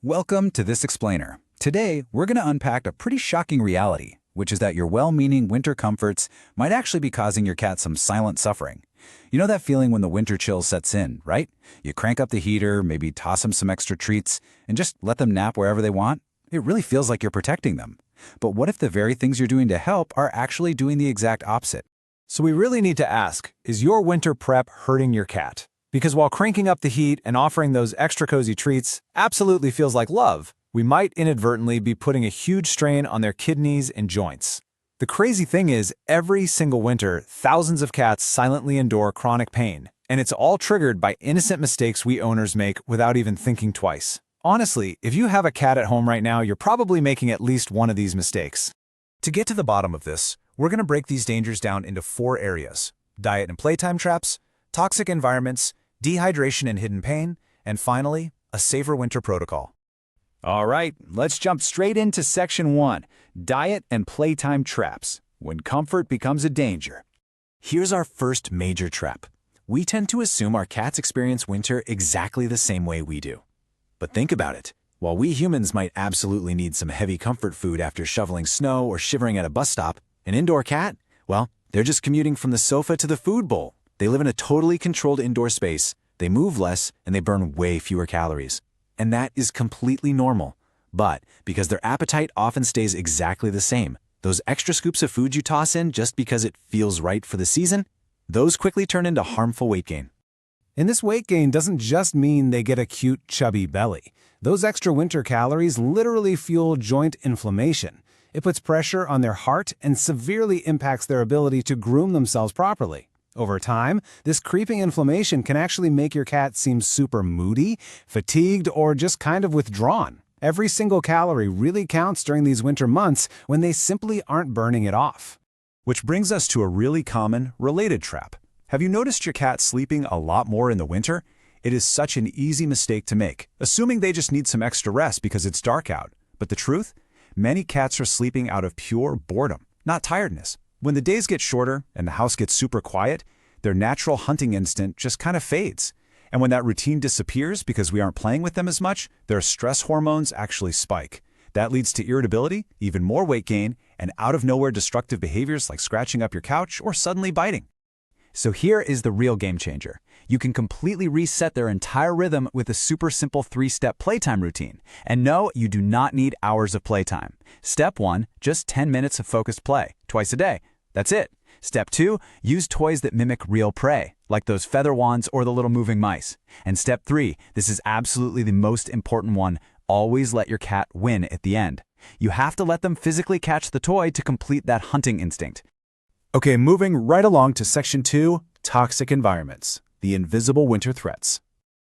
Welcome to This Explainer. Today, we're going to unpack a pretty shocking reality, which is that your well-meaning winter comforts might actually be causing your cat some silent suffering. You know that feeling when the winter chill sets in, right? You crank up the heater, maybe toss them some extra treats, and just let them nap wherever they want? It really feels like you're protecting them. But what if the very things you're doing to help are actually doing the exact opposite? So we really need to ask, is your winter prep hurting your cat? Because while cranking up the heat and offering those extra cozy treats absolutely feels like love, we might inadvertently be putting a huge strain on their kidneys and joints. The crazy thing is, every single winter, thousands of cats silently endure chronic pain, and it's all triggered by innocent mistakes we owners make without even thinking twice. Honestly, if you have a cat at home right now, you're probably making at least one of these mistakes. To get to the bottom of this, we're going to break these dangers down into 4 areas: diet and playtime traps, toxic environments, dehydration and hidden pain, and finally, a safer winter protocol. All right, let's jump straight into Section 1, Diet and Playtime Traps, when comfort becomes a danger. Here's our first major trap. We tend to assume our cats experience winter exactly the same way we do. But think about it. While we humans might absolutely need some heavy comfort food after shoveling snow or shivering at a bus stop, an indoor cat, well, they're just commuting from the sofa to the food bowl. They live in a totally controlled indoor space, they move less, and they burn way fewer calories. And that is completely normal. But because their appetite often stays exactly the same, those extra scoops of food you toss in just because it feels right for the season, those quickly turn into harmful weight gain. And this weight gain doesn't just mean they get a cute, chubby belly. Those extra winter calories literally fuel joint inflammation. It puts pressure on their heart and severely impacts their ability to groom themselves properly. Over time, this creeping inflammation can actually make your cat seem super moody, fatigued, or just kind of withdrawn. Every single calorie really counts during these winter months when they simply aren't burning it off. Which brings us to a really common, related trap. Have you noticed your cat sleeping a lot more in the winter? It is such an easy mistake to make, assuming they just need some extra rest because it's dark out. But the truth? Many cats are sleeping out of pure boredom, not tiredness. When the days get shorter and the house gets super quiet, their natural hunting instinct just kind of fades. And when that routine disappears because we aren't playing with them as much, their stress hormones actually spike. That leads to irritability, even more weight gain, and out-of-nowhere destructive behaviors like scratching up your couch or suddenly biting. So here is the real game changer. You can completely reset their entire rhythm with a super simple 3-step playtime routine. And no, you do not need hours of playtime. Step 1, just 10 minutes of focused play, twice a day. That's it. Step 2, use toys that mimic real prey, like those feather wands or the little moving mice. And Step 3, this is absolutely the most important one, always let your cat win at the end. You have to let them physically catch the toy to complete that hunting instinct. Okay, moving right along to Section 2, Toxic Environments, the invisible winter threats.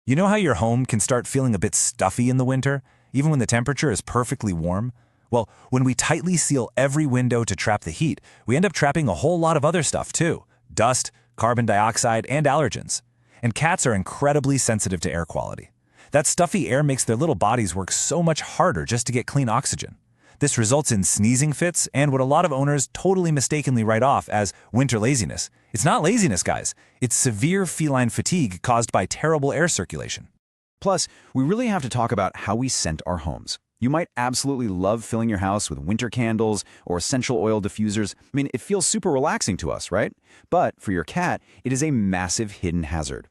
You know how your home can start feeling a bit stuffy in the winter, even when the temperature is perfectly warm? Well, when we tightly seal every window to trap the heat, we end up trapping a whole lot of other stuff too: dust, carbon dioxide, and allergens. And cats are incredibly sensitive to air quality. That stuffy air makes their little bodies work so much harder just to get clean oxygen. This results in sneezing fits and what a lot of owners totally mistakenly write off as winter laziness. It's not laziness, guys. It's severe feline fatigue caused by terrible air circulation. Plus, we really have to talk about how we scent our homes. You might absolutely love filling your house with winter candles or essential oil diffusers. I mean, it feels super relaxing to us, right? But for your cat, it is a massive hidden hazard.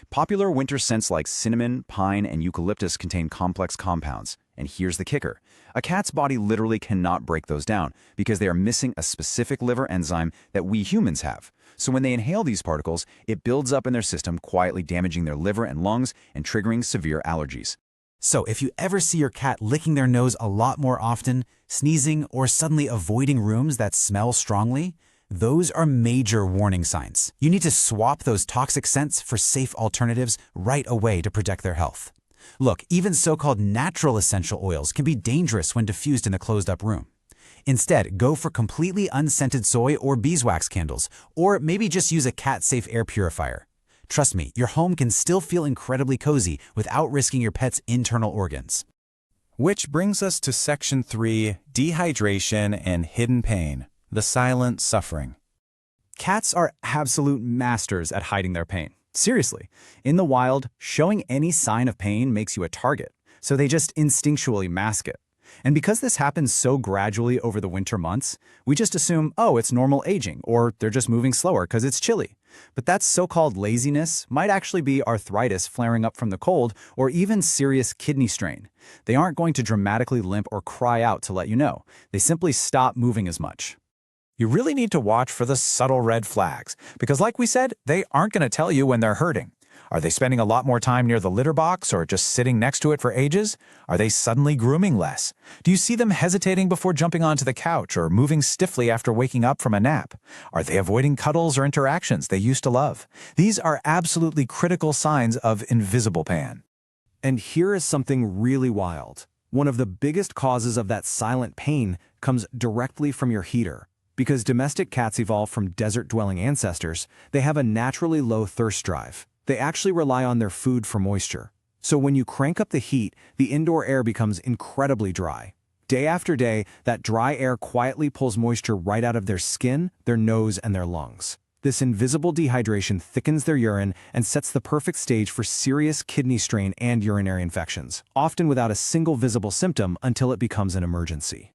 Popular winter scents like cinnamon, pine, and eucalyptus contain complex compounds. And here's the kicker. A cat's body literally cannot break those down because they are missing a specific liver enzyme that we humans have. So when they inhale these particles, it builds up in their system, quietly damaging their liver and lungs and triggering severe allergies. So if you ever see your cat licking their nose a lot more often, sneezing, or suddenly avoiding rooms that smell strongly, those are major warning signs. You need to swap those toxic scents for safe alternatives right away to protect their health. Look, even so-called natural essential oils can be dangerous when diffused in a closed-up room. Instead, go for completely unscented soy or beeswax candles, or maybe just use a cat-safe air purifier. Trust me, your home can still feel incredibly cozy without risking your pet's internal organs. Which brings us to Section 3, Dehydration and Hidden Pain, the silent suffering. Cats are absolute masters at hiding their pain. Seriously, in the wild, showing any sign of pain makes you a target. so they just instinctually mask it. And because this happens so gradually over the winter months, we just assume, oh, it's normal aging, or they're just moving slower because it's chilly. But that so-called laziness might actually be arthritis flaring up from the cold, or even serious kidney strain. They aren't going to dramatically limp or cry out to let you know. They simply stop moving as much. You really need to watch for the subtle red flags, because like we said, they aren't going to tell you when they're hurting. Are they spending a lot more time near the litter box or just sitting next to it for ages? Are they suddenly grooming less? Do you see them hesitating before jumping onto the couch or moving stiffly after waking up from a nap? Are they avoiding cuddles or interactions they used to love? These are absolutely critical signs of invisible pain. And here is something really wild. One of the biggest causes of that silent pain comes directly from your heater. Because domestic cats evolved from desert-dwelling ancestors, they have a naturally low thirst drive. They actually rely on their food for moisture. So when you crank up the heat, the indoor air becomes incredibly dry. Day after day, that dry air quietly pulls moisture right out of their skin, their nose, and their lungs. This invisible dehydration thickens their urine and sets the perfect stage for serious kidney strain and urinary infections, often without a single visible symptom until it becomes an emergency.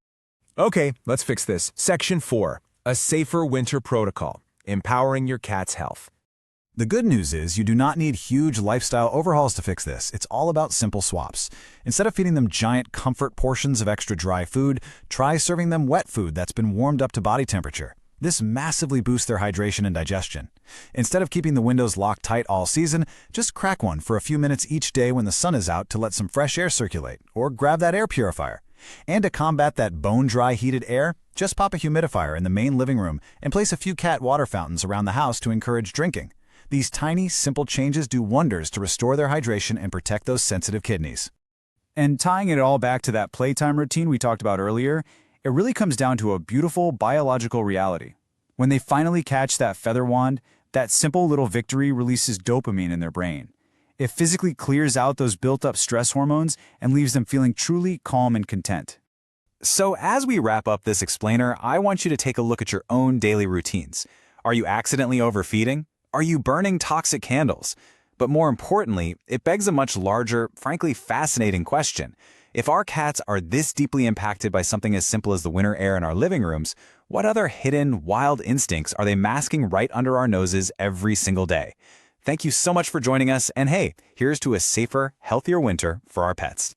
Okay, let's fix this. Section 4. A safer winter protocol. Empowering your cat's health. The good news is you do not need huge lifestyle overhauls to fix this. It's all about simple swaps. Instead of feeding them giant comfort portions of extra dry food, try serving them wet food that's been warmed up to body temperature. This massively boosts their hydration and digestion. Instead of keeping the windows locked tight all season, just crack one for a few minutes each day when the sun is out to let some fresh air circulate, or grab that air purifier. And to combat that bone-dry heated air, just pop a humidifier in the main living room and place a few cat water fountains around the house to encourage drinking. These tiny, simple changes do wonders to restore their hydration and protect those sensitive kidneys. And tying it all back to that playtime routine we talked about earlier, it really comes down to a beautiful biological reality. When they finally catch that feather wand, that simple little victory releases dopamine in their brain. It physically clears out those built-up stress hormones and leaves them feeling truly calm and content. So as we wrap up this explainer, I want you to take a look at your own daily routines. Are you accidentally overfeeding? Are you burning toxic candles? But more importantly, it begs a much larger, frankly fascinating question. If our cats are this deeply impacted by something as simple as the winter air in our living rooms, what other hidden, wild instincts are they masking right under our noses every single day? Thank you so much for joining us, and hey, here's to a safer, healthier winter for our pets.